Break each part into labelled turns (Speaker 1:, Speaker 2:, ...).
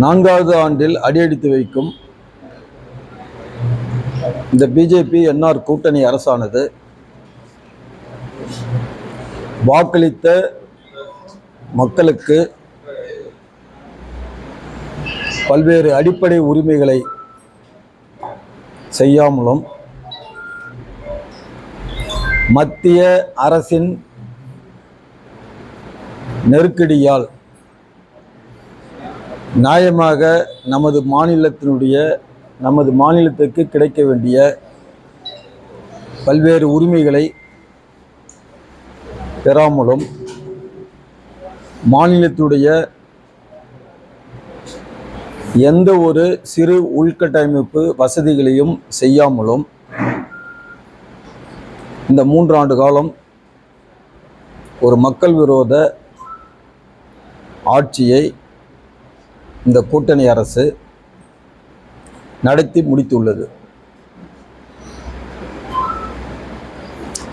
Speaker 1: நான்காவது ஆண்டில் அடியெடுத்து வைக்கும் இந்த பிஜேபி என்ஆர் கூட்டணி அரசானது வாக்களித்த மக்களுக்கு பல்வேறு அடிப்படை உரிமைகளை செய்யாமலும் மத்திய அரசின் நெருக்கடியால் நியாயமாக நமது மாநிலத்துக்கு கிடைக்க வேண்டிய பல்வேறு உரிமைகளை பெறாமலும் மாநிலத்துடைய எந்த ஒரு சிறு உள்கட்டமைப்பு வசதிகளையும் செய்யாமலும் இந்த 3 ஆண்டு காலம் ஒரு மக்கள் விரோத ஆட்சியை இந்த கூட்டணி அரசு நடத்தி முடித்துள்ளது.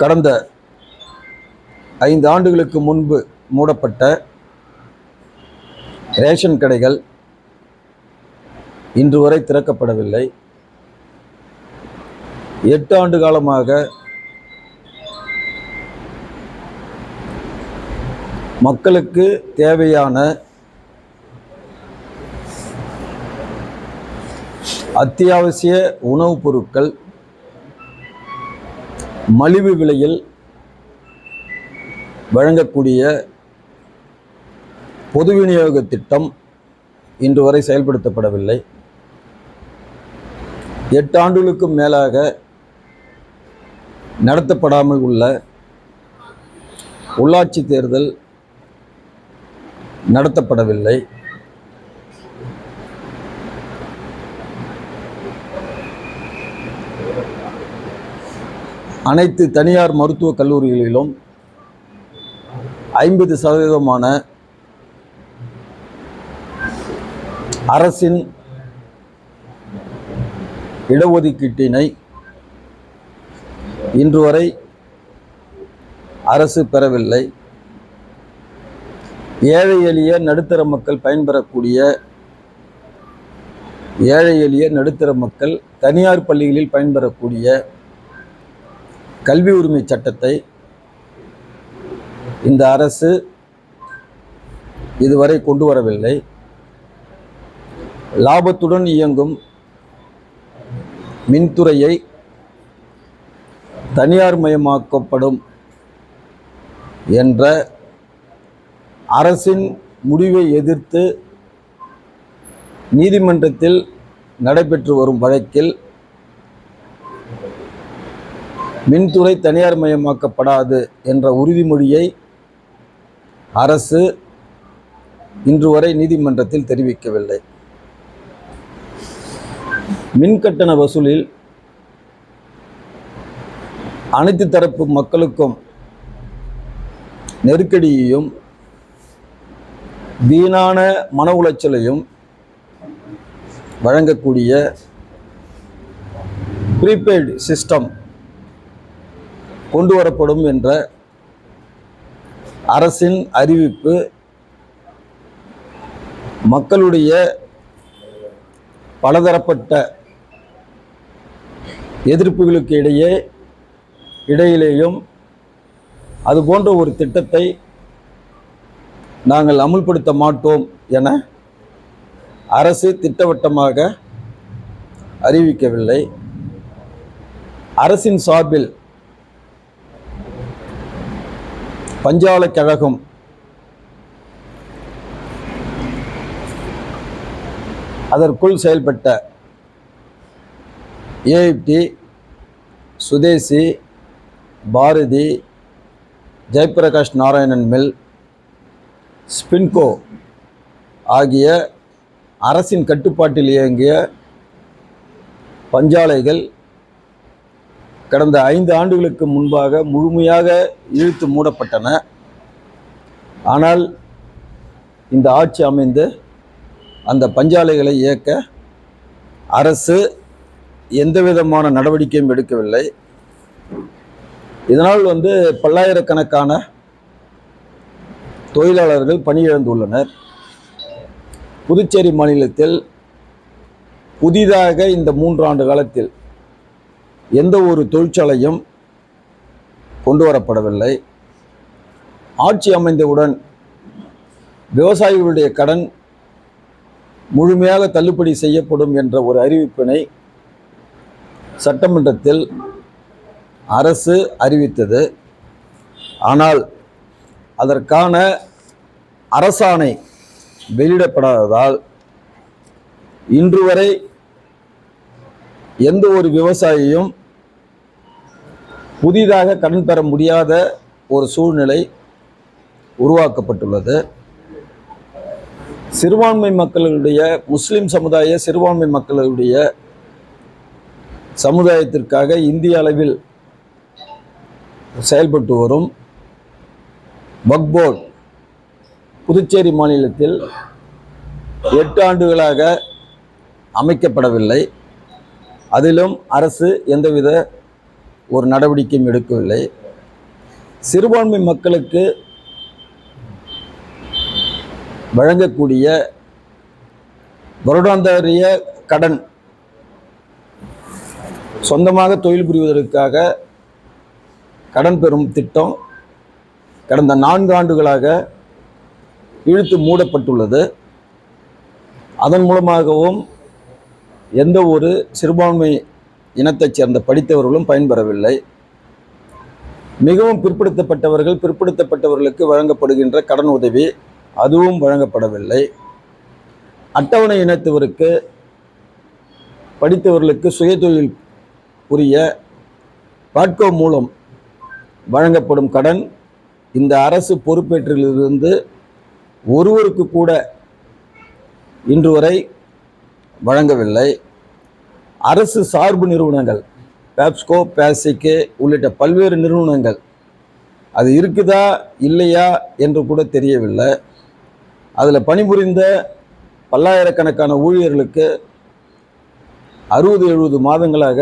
Speaker 1: கடந்த 5 ஆண்டுகளுக்கு முன்பு மூடப்பட்ட ரேஷன் கடைகள் இன்று வரை திறக்கப்படவில்லை. 8 ஆண்டு காலமாக மக்களுக்கு தேவையான அத்தியாவசிய உணவுப் பொருட்கள் மலிவு விலையில் வழங்கக்கூடிய பொது விநியோக திட்டம் இன்று வரை செயல்படுத்தப்படவில்லை. 8 ஆண்டுகளுக்கும் மேலாக நடத்தப்படாமல் உள்ள உள்ளாட்சி தேர்தல் நடத்தப்படவில்லை. அனைத்து தனியார் மருத்துவக் கல்லூரிகளிலும் 50% அரசின் இடஒதுக்கீட்டினை இன்று வரை அரசு பெறவில்லை. ஏழை எளிய நடுத்தர மக்கள் பயன்பெறக்கூடிய தனியார் பள்ளிகளில் பயன்பெறக்கூடிய கல்வி உரிமை சட்டத்தை இந்த அரசு இதுவரை கொண்டு வரவில்லை. லாபத்துடன் இயங்கும் மின்துறையை தனியார் மயமாக்கப்படும் என்ற அரசின் முடிவை எதிர்த்து நீதிமன்றத்தில் நடைபெற்று வரும் வழக்கில் மின்துறை தனியார் மயமாக்கப்படாது என்ற உறுதிமொழியை அரசு இன்று வரை நீதிமன்றத்தில் தெரிவிக்கவில்லை. மின்கட்டண வசூலில் அனைத்து தரப்பு மக்களுக்கும் நெருக்கடியையும் வீணான மன உளைச்சலையும் வழங்கக்கூடிய ப்ரீபெய்டு சிஸ்டம் கொண்டு வரப்படும் என்ற அரசின் அறிவிப்பு மக்களுடைய பலதரப்பட்ட எதிர்ப்புகளுக்கு இடையிலேயும் அதுபோன்ற ஒரு திட்டத்தை நாங்கள் அமுல்படுத்த மாட்டோம் என அரசு திட்டவட்டமாக அறிவிக்கவில்லை. அரசின் சார்பில் பஞ்சாலைக் கழகம் அதற்குள் செயல்பட்ட ஏஎப்டி, சுதேசி, பாரதி, ஜெயபிரகாஷ் நாராயணன் மில், ஸ்பின்கோ ஆகிய அரசின் கட்டுப்பாட்டில் இயங்கிய பஞ்சாலைகள் கடந்த 5 ஆண்டுகளுக்கு முன்பாக முழுமையாக இழுத்து மூடப்பட்டன. ஆனால் இந்த ஆட்சி அமைந்து அந்த பஞ்சாலைகளை இயக்க அரசு எந்தவிதமான நடவடிக்கையும் எடுக்கவில்லை. இதனால் பல்லாயிரக்கணக்கான தொழிலாளர்கள் பணியிழந்துள்ளனர். புதுச்சேரி மாநிலத்தில் புதிதாக இந்த 3 ஆண்டு காலத்தில் எந்த ஒரு தொழிற்சாலையும் கொண்டு வரப்படவில்லை. ஆட்சி அமைந்தவுடன் விவசாயிகளுடைய கடன் முழுமையாக தள்ளுபடி செய்யப்படும் என்ற ஒரு அறிவிப்பினை சட்டமன்றத்தில் அரசு அறிவித்தது. ஆனால் அதற்கான அரசாணை வெளியிடப்படாததால் இன்று வரை எந்த ஒரு விவசாயியும் புதிதாக கடன் பெற முடியாத ஒரு சூழ்நிலை உருவாக்கப்பட்டுள்ளது. சிறுபான்மை மக்களுடைய, முஸ்லிம் சமுதாய சிறுபான்மை மக்களுடைய சமுதாயத்திற்காக இந்திய அளவில் செயல்பட்டு வரும் வக்ஃப் போர்டு புதுச்சேரி மாநிலத்தில் 8 ஆண்டுகளாக அமைக்கப்படவில்லை. அதிலும் அரசு எந்தவித ஒரு நடவடிக்கையும் எடுக்கவில்லை. சிறுபான்மை மக்களுக்கு வழங்கக்கூடிய வருடாந்திர கடன் சொந்தமாக தொழில் புரிவதற்காக கடன் பெறும் திட்டம் கடந்த 4 ஆண்டுகளாக இழுத்து மூடப்பட்டுள்ளது. அதன் மூலமாகவும் எந்த ஒரு சிறுபான்மை இனத்தைச் சேர்ந்த படித்தவர்களும் பயன்பெறவில்லை. மிகவும் பிற்படுத்தப்பட்டவர்களுக்கு வழங்கப்படுகின்ற கடன் உதவி அதுவும் வழங்கப்படவில்லை. அட்டவணை இனத்தவருக்கு, படித்தவர்களுக்கு சுயதொழில் புரிய பாட்கோ மூலம் வழங்கப்படும் கடன் இந்த அரசு பொறுப்பேற்றிலிருந்து ஒருவருக்கு கூட இன்று வரை வழங்கவில்லை. அரசு சார்பு நிறுவனங்கள் பேப்ஸ்கோ, பேசிக்கு உள்ளிட்ட பல்வேறு நிறுவனங்கள் அது இருக்குதா இல்லையா என்று கூட தெரியவில்லை. அதில் பணிபுரிந்த பல்லாயிரக்கணக்கான ஊழியர்களுக்கு 60-70 மாதங்களாக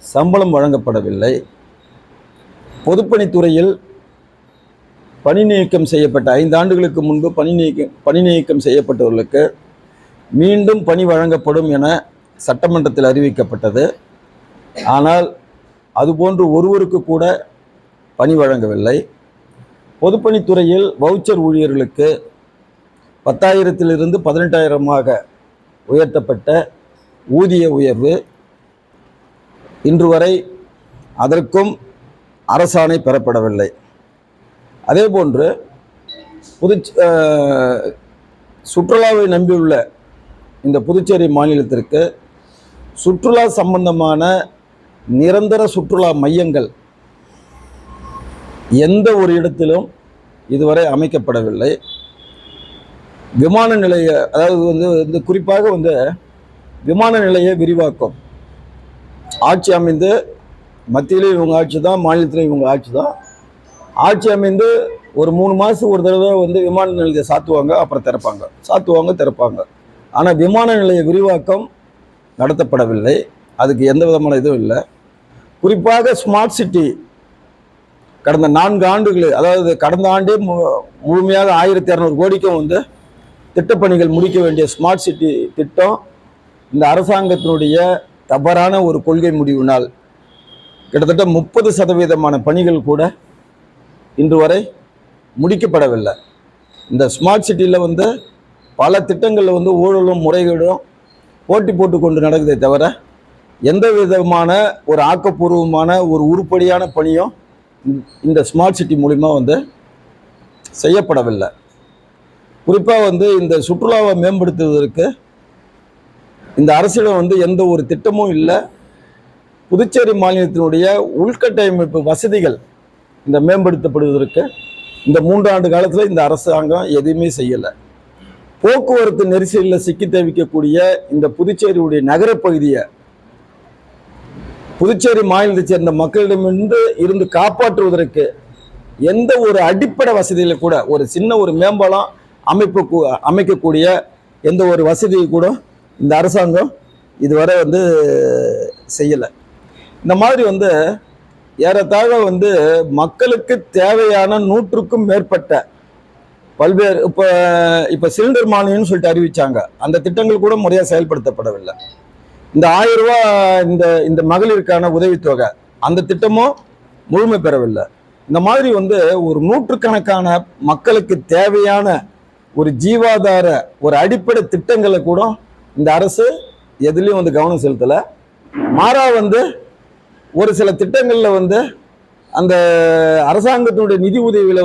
Speaker 1: சம்பளம் வழங்கப்படவில்லை. பொதுப்பணித்துறையில் பணி நீக்கம் செய்யப்பட்ட 5 ஆண்டுகளுக்கு முன்பு பணி நீக்கம் செய்யப்பட்டவர்களுக்கு மீண்டும் பணி வழங்கப்படும் என சட்டமன்றத்தில் அறிவிக்கப்பட்டது. ஆனால் அதுபோன்று ஒருவருக்கு கூட பணி வழங்கவில்லை. பொதுப்பணித்துறையில் வவுச்சர் ஊழியர்களுக்கு 10,000 18,000 உயர்த்தப்பட்ட ஊதிய உயர்வு இன்று வரை அதற்கும் அரசாணை பெறப்படவில்லை. அதேபோன்று சுற்றுலாவை நம்பியுள்ள இந்த புதுச்சேரி மாநிலத்திற்கு சுற்றுலா சம்பந்தமான நிரந்தர சுற்றுலா மையங்கள் எந்த ஒரு இடத்திலும் இதுவரை அமைக்கப்படவில்லை. விமான நிலைய, அதாவது குறிப்பாக விமான நிலைய விரிவாக்கம் ஆட்சி அமைந்து மத்தியிலே இவங்க ஆட்சி தான், மாநிலத்திலே இவங்க ஆட்சி தான். ஆட்சி அமைந்து ஒரு 3 மாதத்துக்கு ஒரு தடவை விமான நிலையத்தை சாத்துவாங்க, அப்புறம் திறப்பாங்க. ஆனால் விமான நிலைய விரிவாக்கம் நடத்தப்படவில்லை. அதுக்கு எந்த விதமான இதுவும் இல்லை. குறிப்பாக ஸ்மார்ட் சிட்டி கடந்த 4 ஆண்டுகள், அதாவது கடந்த ஆண்டே முழுமையாக 1200 கோடிக்கும் திட்டப்பணிகள் முடிக்க வேண்டிய ஸ்மார்ட் சிட்டி திட்டம் இந்த அரசாங்கத்தினுடைய தவறான ஒரு கொள்கை முடிவினால் கிட்டத்தட்ட 30% பணிகள் கூட இன்று வரை முடிக்கப்படவில்லை. இந்த ஸ்மார்ட் சிட்டியில் பல திட்டங்களில் ஊழலும் முறைகேடும் போட்டி போட்டு கொண்டு நடக்குதே தவிர எந்த விதமான ஒரு ஆக்கப்பூர்வமான ஒரு உருப்படியான பணியும் இந்த ஸ்மார்ட் சிட்டி மூலிமா செய்யப்படவில்லை. குறிப்பாக இந்த சுற்றுலாவை மேம்படுத்துவதற்கு இந்த அரசிடம் எந்த ஒரு திட்டமும் இல்லை. புதுச்சேரி மாநிலத்தினுடைய உள்கட்டமைப்பு வசதிகள் இந்த மேம்படுத்தப்படுவதற்கு இந்த 3 ஆண்டு காலத்தில் இந்த அரசாங்கம் எதுவுமே செய்யலை. போக்குவரத்து நெரிசலில் சிக்கி தவிக்கக்கூடிய இந்த புதுச்சேரியுடைய நகரப்பகுதியை புதுச்சேரி மாநிலத்தை சேர்ந்த மக்களிடமிருந்து காப்பாற்றுவதற்கு எந்த ஒரு அடிப்படை வசதியில் கூட ஒரு சின்ன ஒரு மேம்பாலம் அமைக்கக்கூடிய எந்த ஒரு வசதியை கூட இந்த அரசாங்கம் இதுவரை செய்யலை. இந்த மாதிரி ஏறத்தாழ மக்களுக்கு தேவையான 100க்கும் மேற்பட்ட பல்வேறு இப்ப சிலிண்டர் மானியம்னு சொல்லிட்டு அறிவிச்சாங்க. அந்த திட்டங்கள் கூட முறையா செயல்படுத்தப்படவில்லை. இந்த 1000 ரூபாய் இந்த இந்த மகளிருக்கான உதவித்தொகை அந்த திட்டமும் முழுமை பெறவில்லை. இந்த மாதிரி ஒரு நூற்றுக்கணக்கான மக்களுக்கு தேவையான ஒரு ஜீவாதார ஒரு அடிப்படை திட்டங்களை கூட இந்த அரசு எதுலேயும் கவனம் செலுத்தலை. மாறா ஒரு சில திட்டங்களில் அந்த அரசாங்கத்தினுடைய நிதி உதவியில்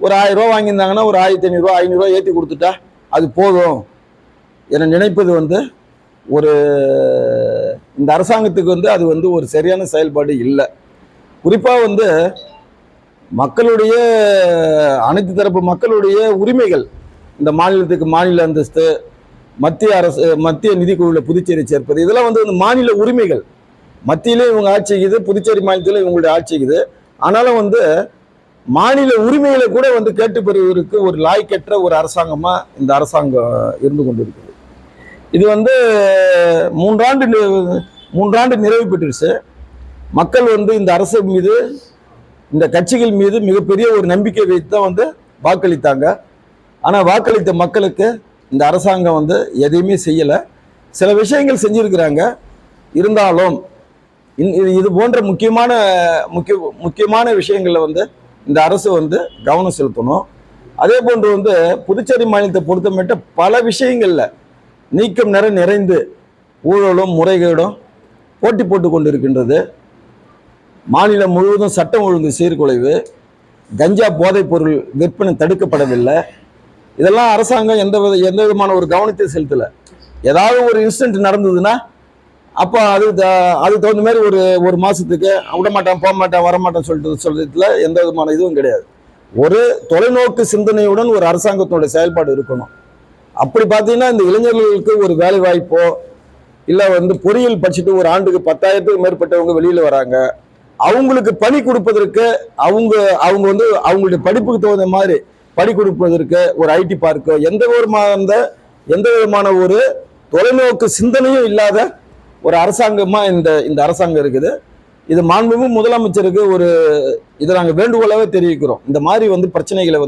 Speaker 1: ஒரு 1000 ரூபா வாங்கியிருந்தாங்கன்னா ஒரு 1500 ரூபா 500 ரூபா ஏற்றி கொடுத்துட்டா அது போதும் என நினைப்பது ஒரு இந்த அரசாங்கத்துக்கு அது ஒரு சரியான செயல்பாடு இல்லை. குறிப்பாக மக்களுடைய அனைத்து தரப்பு மக்களுடைய உரிமைகள், இந்த மாநிலத்துக்கு மாநில அந்தஸ்து, மத்திய நிதிக்குழுவில் புதுச்சேரி சேர்ப்பது, இதெல்லாம் இந்த மாநில உரிமைகள். மத்தியிலே இவங்க ஆட்சிக்குது, புதுச்சேரி மாநிலத்தில் இவங்களுடைய ஆட்சிக்குது. ஆனாலும் மாநில உரிமைகளை கூட கேட்டு பெறுவதற்கு ஒரு லாய்க்கற்ற ஒரு அரசாங்கமா இந்த அரசாங்கம் இருந்து கொண்டிருக்குது. இது 3 ஆண்டு நிறைவு பெற்றுச்சு. மக்கள் இந்த அரசு மீது, இந்த கட்சிகள் மீது மிகப்பெரிய ஒரு நம்பிக்கை வைத்து தான் வாக்களித்தாங்க. ஆனால் வாக்களித்த மக்களுக்கு இந்த அரசாங்கம் எதையுமே செய்யலை. சில விஷயங்கள் செஞ்சிருக்கிறாங்க. இருந்தாலும் இது போன்ற முக்கியமான விஷயங்களில் இந்த அரசு கவனம் செலுத்தணும். அதே போன்று புதுச்சேரி மாநிலத்தை பொறுத்தமட்ட பல விஷயங்கள்ல நீக்கம் நிறைந்து ஊழலும் முறைகேடும் போட்டி போட்டு கொண்டிருக்கின்றது. மாநிலம் முழுவதும் சட்டம் ஒழுங்கு சீர்குலைவு, கஞ்சா போதைப் பொருள் விற்பனை தடுக்கப்படவில்லை. இதெல்லாம் அரசாங்கம் எந்த விதமான ஒரு கவனத்தை செலுத்தலை. ஏதாவது ஒரு இன்சிடென்ட் நடந்ததுன்னா அப்போ அதுக்கு தகுந்த மாதிரி ஒரு மாதத்துக்கு விடமாட்டான், போக மாட்டான், வரமாட்டான் சொல்றதுல எந்த விதமான இதுவும் கிடையாது. ஒரு தொலைநோக்கு சிந்தனையுடன் ஒரு அரசாங்கத்தோட செயல்பாடு இருக்கணும். அப்படி பார்த்தீங்கன்னா இந்த இளைஞர்களுக்கு ஒரு வேலை வாய்ப்போ இல்லை பொறியியல் படிச்சுட்டு ஒரு ஆண்டுக்கு 10,000த்துக்கு மேற்பட்டவங்க வெளியில் வராங்க. அவங்களுக்கு பணி கொடுப்பதற்கு அவங்க அவங்களுடைய படிப்புக்கு தகுந்த மாதிரி பணி கொடுப்பதற்கு ஒரு ஐடி பார்க்கோ எந்த விதமான ஒரு தொலைநோக்கு சிந்தனையும் இல்லாத ஒரு அரசாங்கமா இந்த அரசாங்கம் இருக்குது. இது மாண்புமிகு முதலமைச்சருக்கு இதை நாங்கள் வேண்டுகோளாகவே தெரிவிக்கிறோம். இந்த மாதிரி பிரச்சனைகளை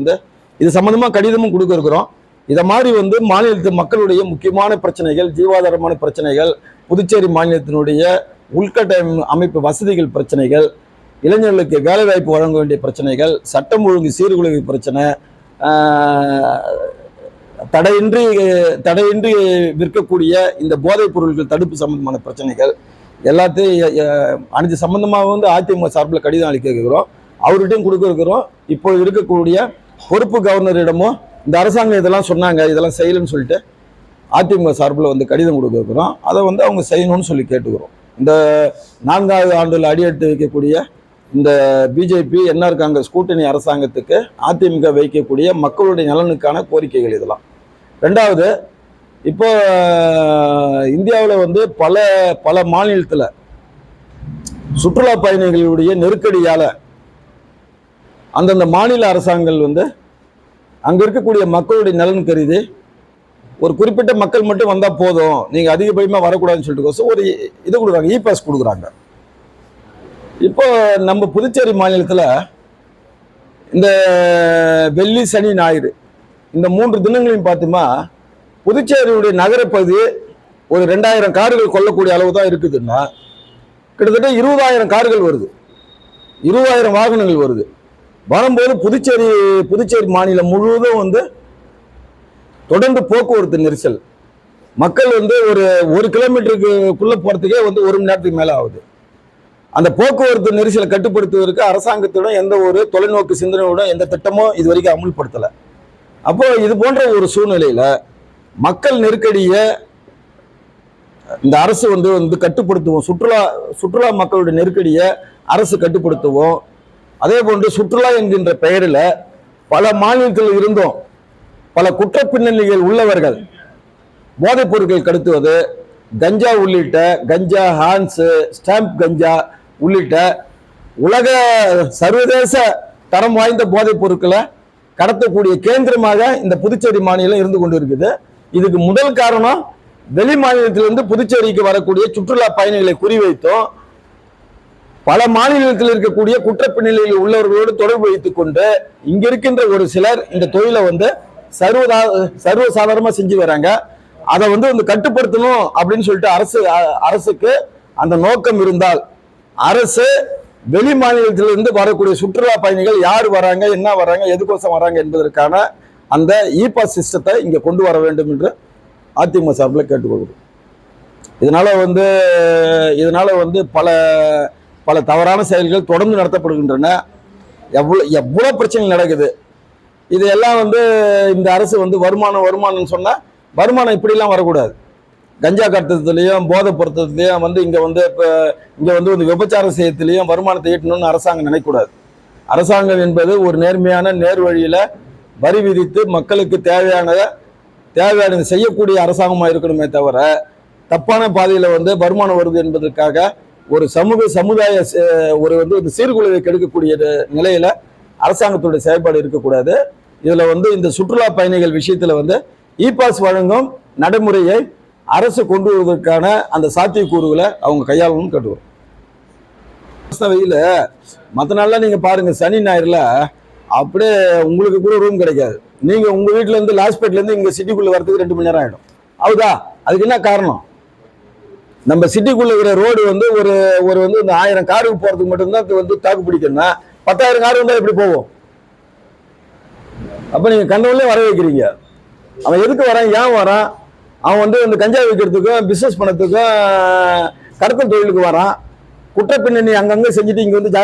Speaker 1: இது சம்பந்தமா கடிதமும் கொடுக்க இருக்கிறோம். இதை மாதிரி மாநிலத்து மக்களுடைய முக்கியமான பிரச்சனைகள், ஜீவாதாரமான பிரச்சனைகள், புதுச்சேரி மாநிலத்தினுடைய உள்கட்டமைப்பு அமைப்பு வசதிகள் பிரச்சனைகள், இளைஞர்களுக்கு வேலைவாய்ப்பு வழங்க வேண்டிய பிரச்சனைகள், சட்டம் ஒழுங்கு சீர்குலைவு பிரச்சனை, தடையின்றி விற்கக்கூடிய இந்த போதைப் பொருட்கள் தடுப்பு சம்பந்தமான பிரச்சனைகள் எல்லாத்தையும் அனைத்து சம்பந்தமாக அதிமுக சார்பில் கடிதம் அளிக்க இருக்கிறோம். அவர்கிட்டையும் கொடுக்க இருக்கிறோம். இப்போ இருக்கக்கூடிய பொறுப்பு கவர்னரிடமும் இந்த அரசாங்கம் இதெல்லாம் சொன்னாங்க, இதெல்லாம் செய்யலன்னு சொல்லிட்டு அதிமுக சார்பில் கடிதம் கொடுக்க இருக்கிறோம். அதை அவங்க செய்யணும்னு சொல்லி கேட்டுக்கிறோம். இந்த 4வது ஆண்டில் அடியெடுத்து வைக்கக்கூடிய இந்த பிஜேபி என்ஆர் காங்கிரஸ் கூட்டணி அரசாங்கத்துக்கு அதிமுக வைக்கக்கூடிய மக்களுடைய நலனுக்கான கோரிக்கைகள் இதெல்லாம். 2வது, இப்போ இந்தியாவில் பல மாநிலத்தில் சுற்றுலா பயணிகளுடைய நெருக்கடியால அந்தந்த மாநில அரசாங்கங்கள் அங்க இருக்கக்கூடிய மக்களுடைய நலன் கருதி ஒரு குறிப்பிட்ட மக்கள் மட்டும் வந்தா போதும், நீங்க அதிகபட்சமா வரக்கூடாதுன்னு சொல்லிட்டு ஒரு இது கொடுக்குறாங்க, இ பாஸ் கொடுக்குறாங்க. இப்போ நம்ம புதுச்சேரி மாநிலத்தில் இந்த வெள்ளி, சனி, ஞாயிறு இந்த 3 தினங்களையும் பார்த்தோமா புதுச்சேரியுடைய நகரப்பகுதி ஒரு 2000 கார்கள் கொள்ளக்கூடிய அளவு தான் இருக்குதுன்னா கிட்டத்தட்ட 20,000 கார்கள் வருது, 20,000 வாகனங்கள் வருது. வரும்போது புதுச்சேரி மாநிலம் முழுவதும் தொடர்ந்து போக்குவரத்து நெரிசல். மக்கள் ஒரு கிலோமீட்டருக்குள்ள போறதுக்கே 1 மணி நேரத்துக்கு மேல ஆகுது. அந்த போக்குவரத்து நெரிசலை கட்டுப்படுத்துவதற்கு அரசாங்கத்துடன் எந்த ஒரு தொலைநோக்கு சிந்தனையுடன் எந்த திட்டமும் இது வரைக்கும் அமுல்படுத்தலை. அப்போ இது போன்ற ஒரு சூழ்நிலையில மக்கள் நெருக்கடியை இந்த அரசு கட்டுப்படுத்துவோம். சுற்றுலா மக்களுடைய நெருக்கடியை அரசு கட்டுப்படுத்துவோம். அதே போன்று சுற்றுலா என்கின்ற பெயரில் பல மாநிலத்தில் இருந்தும் பல குற்ற பின்னணிகள் உள்ளவர்கள் போதைப் பொருட்கள் கடத்துவது, கஞ்சா உள்ளிட்ட கஞ்சா, ஹான்ஸ், ஸ்டாம்ப் கஞ்சா உள்ளிட்ட உலக சர்வதேச தரம் வாய்ந்த போதைப் பொருட்களை கடத்தக்கூடிய கேந்திரமாக இந்த புதுச்சேரி மாநிலம் இருந்து கொண்டு இருக்குது. இதுக்கு முதல் காரணம் வெளி மாநிலத்திலிருந்து புதுச்சேரிக்கு வரக்கூடிய சுற்றுலா பயணிகளை குறிவைத்தும் பல மாநிலத்தில் இருக்கக்கூடிய குற்றப்பின்னணியில் உள்ளவர்களோடு தொடர்பு வைத்துக் கொண்டு இங்க இருக்கின்ற ஒரு சிலர் இந்த தொழிலை வந்து சர்வசாதாரணமா செஞ்சு வராங்க. அதை வந்து கட்டுப்படுத்தணும் அப்படின்னு சொல்லிட்டு அரசுக்கு அந்த நோக்கம் இருந்தால் அரசு வெளி மாநிலத்திலிருந்து வரக்கூடிய சுற்றுலா பயணிகள் யார் வராங்க, என்ன வராங்க, எதுக்கோசம் வராங்க என்பதற்கான அந்த இ-பாஸ் சிஸ்டத்தை இங்க கொண்டு வர வேண்டும் என்று அதிமுக சார்பில் கேட்டுக்கொள்கிறோம். இதனால வந்து பல பல தவறான செயல்கள் தொடர்ந்து நடத்தப்படுகின்றன. எவ்வளவு பிரச்சனை நடக்குது. இதையெல்லாம் வந்து இந்த அரசு வந்து வருமானம்னு சொன்னா வருமானம் இப்படிலாம் வரக்கூடாது. கஞ்சா கடத்தத்துலையும் போதை பொருத்தத்துலையும் வந்து இங்க வந்து விபச்சார செய்யத்திலையும் வருமானத்தை ஈட்டணும்னு அரசாங்கம் நினைக்கக்கூடாது. அரசாங்கம் என்பது ஒரு நேர்மையான நேர் வழியில வரி விதித்து மக்களுக்கு தேவையானதை செய்யக்கூடிய அரசாங்கமாக இருக்கணுமே தவிர தப்பான பாதையில வந்து வருமானம் வருது என்பதற்காக ஒரு சமுதாய ஒரு சீர்குலைவை கெடுக்கக்கூடிய நிலையில அரசாங்கத்துடைய செயல்பாடு இருக்கக்கூடாது. இதுல வந்து இந்த சுற்றுலா பயணிகள் விஷயத்துல வந்து இ-பாஸ் வழங்கும் நடைமுறையை அரசு கொண்டு வருவதற்கான அந்த சாத்தியக்கூறுகளை அவங்க கையாளணும்னு கேட்டுவோம். வெயில மற்ற நாள்லாம் நீங்க பாருங்க, சனி ஞாயிறுல அப்படியே உங்களுக்கு கூட ரூம் கிடைக்காது. நீங்க உங்க வீட்டுல இருந்து லாஸ்பேட்ல இருந்து இங்க சிட்டிக்குள்ள வரதுக்கு 2 மணி நேரம் ஆயிடும். அவுதா? அதுக்கு என்ன காரணம்? நம்ம சிட்டிக்குள்ள இருக்கிற ரோடு வந்து ஒரு இந்த 1000 காருக்கு போறதுக்கு மட்டும்தான் வந்து தாக்கு பிடிக்கணும்னா 10,000 கார் வந்தா எப்படி போவோம்? அப்ப நீங்க கண்டவங்களே வர வைக்கிறீங்க. அவன் எதுக்கு வரான், ஏன் வரான்? அவன் வந்து இந்த கஞ்சா வைக்கிறதுக்கும் பிசினஸ் பண்ணதுக்கும் கடத்தல் தொழிலுக்கு வரான். குற்ற பின்னணி அங்கங்க செஞ்சுட்டு இங்க வந்து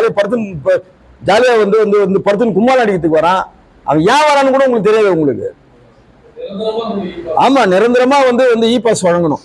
Speaker 1: ஜாலியா வந்து படுத்துன்னு கும்மால் அடிக்கிறதுக்கு வரான். அவன் ஏன் வரான்னு கூட உங்களுக்கு தெரியாது உங்களுக்கு. ஆமா, நிரந்தரமா வந்து இ-பாஸ் வழங்கணும்.